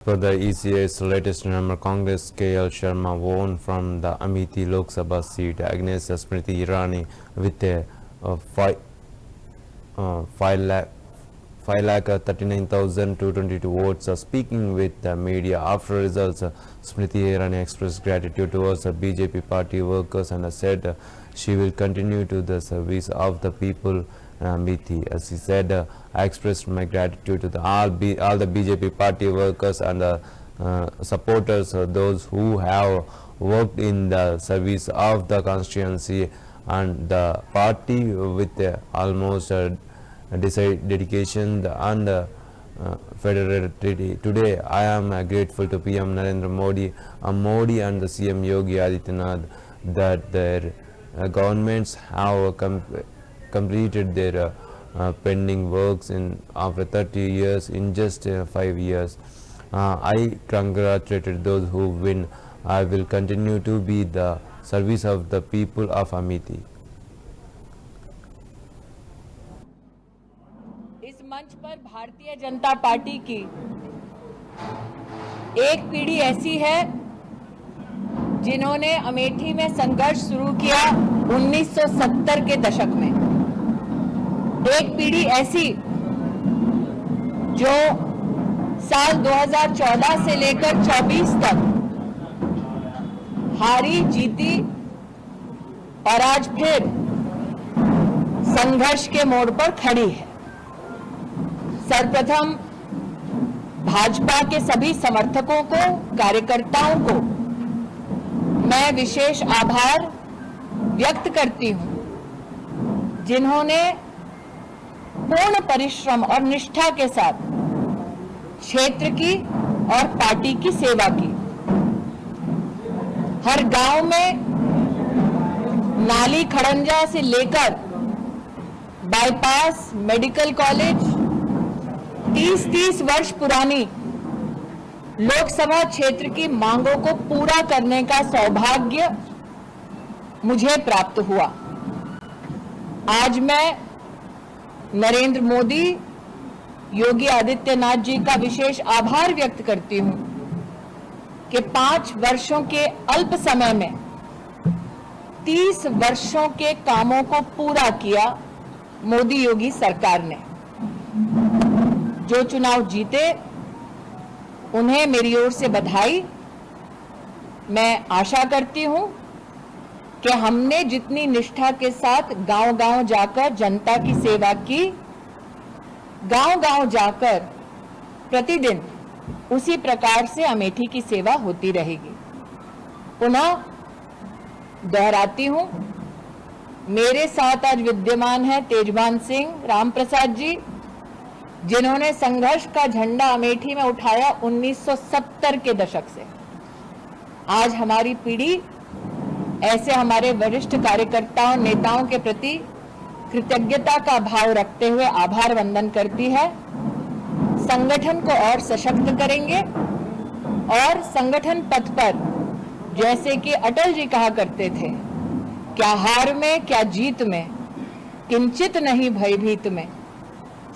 For the ECA's latest number, Congress KL Sharma won from the Amethi Lok Sabha seat against Smriti Irani with a 5,39,222 votes. Speaking with the media after results, Smriti Irani expressed gratitude towards the BJP party workers and said she will continue to the service of the people. Amethi, as he said, I expressed my gratitude to all the BJP party workers and the supporters, those who have worked in the service of the constituency and the party with almost dedication and fidelity. Today, I am grateful to PM Narendra Modi and the CM Yogi Adityanath that their governments have completed their pending works after 30 years in just 5 years. I congratulated those who win. I will continue to be the service of the people of Amethi. इस मंच पर Bharatiya Janata party की एक पीढ़ी ऐसी है जिन्होंने अमेठी में संघर्ष शुरू किया 1970 के दशक में। एक पीढ़ी ऐसी जो साल 2014 से लेकर 24 तक हारी जीती और आज फिर संघर्ष के मोड़ पर खड़ी है। सर्वप्रथम भाजपा के सभी समर्थकों को, कार्यकर्ताओं को मैं विशेष आभार व्यक्त करती हूं, जिन्होंने पूर्ण परिश्रम और निष्ठा के साथ क्षेत्र की और पार्टी की सेवा की। हर गांव में नाली खड़ंजा से लेकर बाईपास, मेडिकल कॉलेज, 30-30 वर्ष पुरानी लोकसभा क्षेत्र की मांगों को पूरा करने का सौभाग्य मुझे प्राप्त हुआ। आज मैं नरेंद्र मोदी, योगी आदित्यनाथ जी का विशेष आभार व्यक्त करती हूं कि 5 वर्षों के अल्प समय में 30 वर्षों के कामों को पूरा किया मोदी योगी सरकार ने। जो चुनाव जीते उन्हें मेरी ओर से बधाई। मैं आशा करती हूं कि हमने जितनी निष्ठा के साथ गांव-गांव जाकर जनता की सेवा की, गांव-गांव जाकर प्रतिदिन उसी प्रकार से अमेठी की सेवा होती रहेगी। पुनः दोहराती हूं, मेरे साथ आज विद्यमान है तेजभान सिंह, राम प्रसाद जी, जिन्होंने संघर्ष का झंडा अमेठी में उठाया 1970 के दशक से। आज हमारी पीढ़ी ऐसे हमारे वरिष्ठ कार्यकर्ताओं, नेताओं के प्रति कृतज्ञता का भाव रखते हुए आभार वंदन करती है। संगठन को और सशक्त करेंगे और संगठन पथ पर, जैसे कि अटल जी कहा करते थे, क्या हार में क्या जीत में, किंचित नहीं भयभीत में,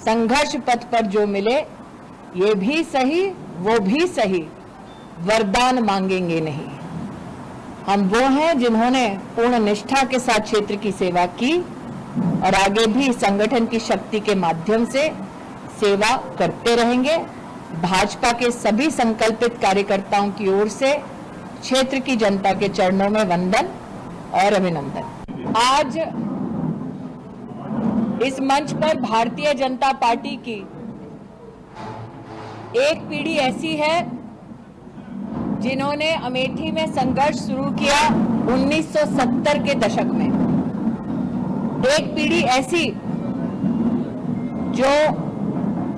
संघर्ष पथ पर जो मिले ये भी सही वो भी सही, वरदान मांगेंगे नहीं। हम वो हैं जिन्होंने पूर्ण निष्ठा के साथ क्षेत्र की सेवा की और आगे भी संगठन की शक्ति के माध्यम से सेवा करते रहेंगे। भाजपा के सभी संकल्पित कार्यकर्ताओं की ओर से क्षेत्र की जनता के चरणों में वंदन और अभिनंदन। आज इस मंच पर भारतीय जनता पार्टी की एक पीढ़ी ऐसी है जिन्होंने अमेठी में संघर्ष शुरू किया 1970 के दशक में। एक पीढ़ी ऐसी जो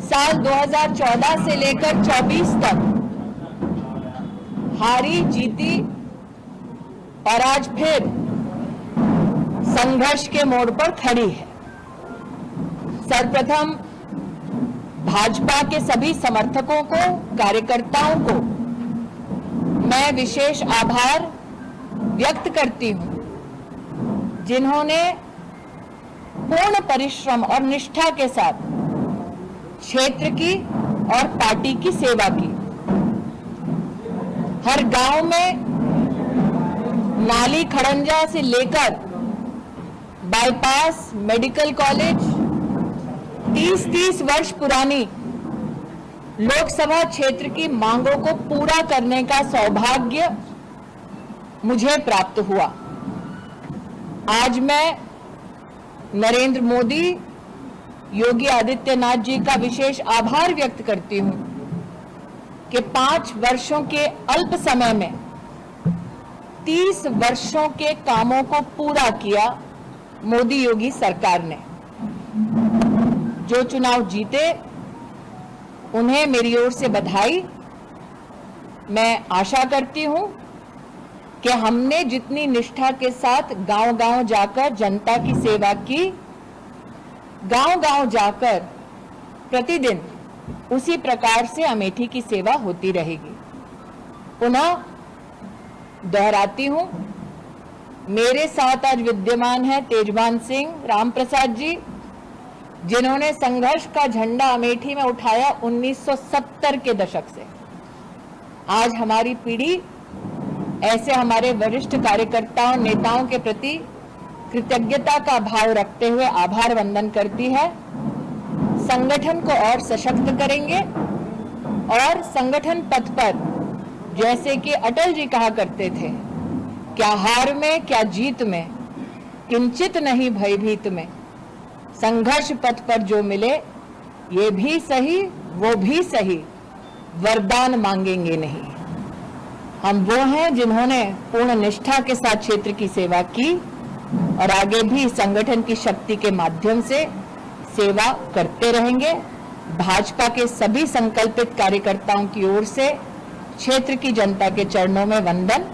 साल 2014 से लेकर 24 तक हारी जीती और आज फिर संघर्ष के मोड़ पर खड़ी है। सर्वप्रथम भाजपा के सभी समर्थकों को, कार्यकर्ताओं को मैं विशेष आभार व्यक्त करती हूं, जिन्होंने पूर्ण परिश्रम और निष्ठा के साथ क्षेत्र की और पार्टी की सेवा की। हर गांव में नाली खड़ंजा से लेकर बाईपास, मेडिकल कॉलेज, 30-30 वर्ष पुरानी लोकसभा क्षेत्र की मांगों को पूरा करने का सौभाग्य मुझे प्राप्त हुआ। आज मैं नरेंद्र मोदी, योगी आदित्यनाथ जी का विशेष आभार व्यक्त करती हूं कि 5 वर्षों के अल्प समय में 30 वर्षों के कामों को पूरा किया मोदी योगी सरकार ने। जो चुनाव जीते उन्हें मेरी ओर से बधाई। मैं आशा करती हूं कि हमने जितनी निष्ठा के साथ गांव-गांव जाकर जनता की सेवा की, गांव-गांव जाकर प्रतिदिन उसी प्रकार से अमेठी की सेवा होती रहेगी। पुनः दोहराती हूं, मेरे साथ आज विद्यमान है तेजभान सिंह रामप्रसाद जी, जिन्होंने संघर्ष का झंडा अमेठी में उठाया 1970 के दशक से। आज हमारी पीढ़ी ऐसे हमारे वरिष्ठ कार्यकर्ताओं, नेताओं के प्रति कृतज्ञता का भाव रखते हुए आभार वंदन करती है। संगठन को और सशक्त करेंगे और संगठन पथ पर, जैसे कि अटल जी कहा करते थे, क्या हार में क्या जीत में, किंचित नहीं भयभीत में, संघर्ष पथ पर जो मिले ये भी सही वो भी सही, वरदान मांगेंगे नहीं। हम वो हैं जिन्होंने पूर्ण निष्ठा के साथ क्षेत्र की सेवा की और आगे भी संगठन की शक्ति के माध्यम से सेवा करते रहेंगे। भाजपा के सभी संकल्पित कार्यकर्ताओं की ओर से क्षेत्र की जनता के चरणों में वंदन